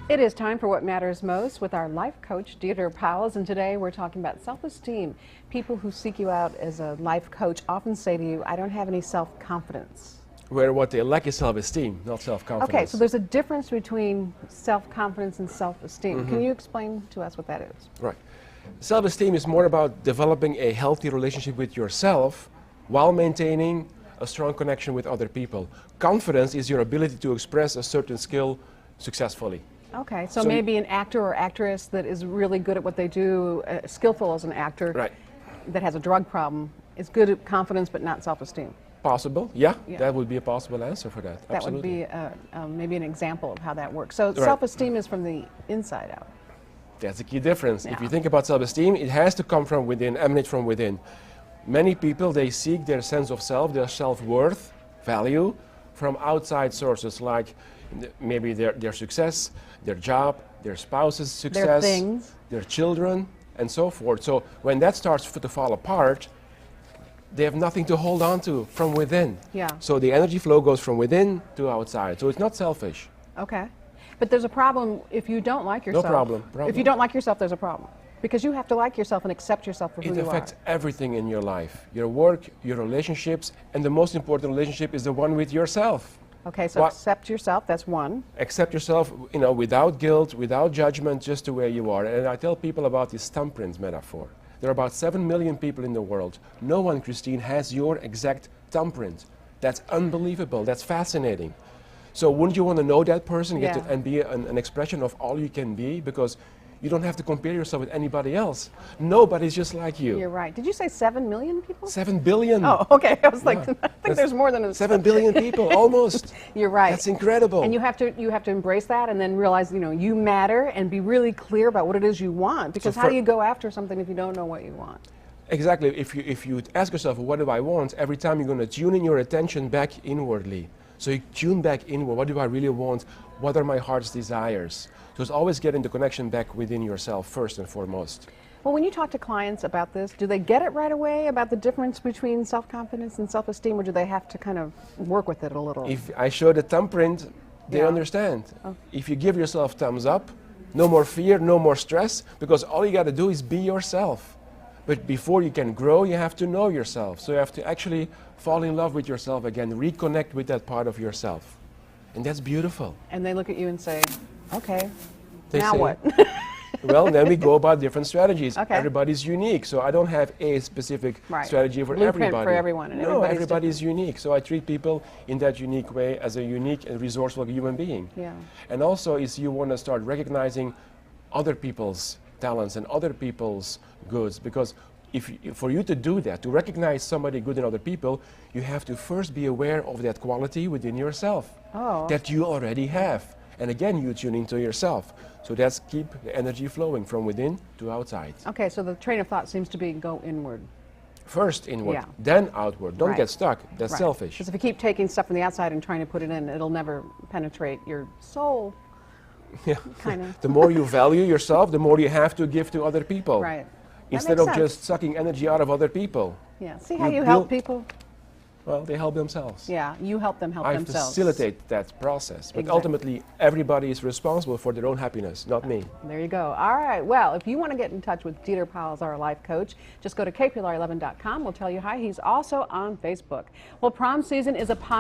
It is time for What Matters Most with our life coach, Dieter Powles, and today we're talking about self-esteem. People who seek you out as a life coach often say to you, I don't have any self-confidence. Where what they lack is self-esteem, not self-confidence. Okay, so there's a difference between self-confidence and self-esteem. Can you explain to us what that is? Right. Self-esteem is more about developing a healthy relationship with yourself while maintaining a strong connection with other people. Confidence is your ability to express a certain skill successfully. Okay, so maybe an actor or actress that is really good at what they do, skillful as an actor, Right. that has a drug problem, is good at confidence but not self-esteem. Possible, yeah, Yeah. that would be a possible answer for that. That would Absolutely. be maybe an example of how that works. So Right. self-esteem is from the inside out. That's a key difference. If Yeah. you think about self-esteem, it has to come from within, emanate from within. Many people, they seek their sense of self, their self-worth, value, from outside sources like maybe their success, their job, their spouse's success, Their things. their children, and so forth. So when that starts to fall apart, they have nothing to hold on to from within. Yeah. So the energy flow goes from within to outside. So it's not selfish. Okay. But there's a problem if you don't like yourself. problem. If you don't like yourself, there's a problem. Because you have to like yourself and accept yourself for who It you affects are. everything in your life, your work, your relationships, and the most important relationship is the one with yourself. Okay, so What- accept yourself, that's one. Accept yourself, without guilt, without judgment, just the way you are. And I tell people about this thumbprint metaphor. There are about 7 million people in the world. No one, Christine, has your exact thumbprint. That's unbelievable. That's fascinating. So wouldn't you want to know that person Yeah. and be an expression of all you can be? Because you don't have to compare yourself with anybody else. Nobody's just like you. You're right. Did you say 7 million people? 7 billion. Oh, okay. I was like, Yeah. I think there's more than a 7 billion people, almost. You're right. That's incredible. And you have to embrace that and then realize, you matter and be really clear about what it is you want. Because how do you go after something if you don't know what you want? Exactly. If you ask yourself, what do I want? Every time you're going to tune in your attention back inwardly. So you tune back inward. What do I really want? What are my heart's desires? So it's always getting the connection back within yourself first and foremost. Well, when you talk to clients about this, do they get it right away about the difference between self-confidence and self-esteem, or do they have to kind of work with it a little? If I show the thumbprint, they Yeah. understand. Oh. If you give yourself thumbs up, no more fear, no more stress, because all you got to do is be yourself. But before you can grow, you have to know yourself. So you have to actually fall in love with yourself again, reconnect with that part of yourself. And that's beautiful. And they look at you and say, okay, They now say, what? Well, then we go about different strategies. Okay. Everybody's unique, so I don't have a specific Right. strategy for Blueprint everybody. for everyone, and No, everybody's everybody's unique. So I treat people in that unique way as a unique and resourceful human being. Yeah. And also, is you want to start recognizing other people's talents and other people's goods, because for you to do that, to recognize somebody good in other people, you have to first be aware of that quality within yourself Oh. that you already have. And again, you tune into yourself. So that's keep the energy flowing from within to outside. Okay, so the train of thought seems to be go inward. First inward, Yeah. then outward. Don't Right. get stuck. That's Right. selfish. Because if you keep taking stuff from the outside and trying to put it in, it'll never penetrate your soul, Yeah. kind of. The more you value yourself, the more you have to give to other people. Right. That Instead makes of sense. just sucking energy out of other people. Yeah. See how You you help build- people? Well, they help themselves. Yeah, you help them help I themselves. facilitate that process. But Exactly. ultimately, everybody is responsible for their own happiness, not me. There you go. All right. Well, if you want to get in touch with Dieter Powles, our life coach, just go to kpr11.com. We'll tell you hi. He's also on Facebook. Well, prom season is upon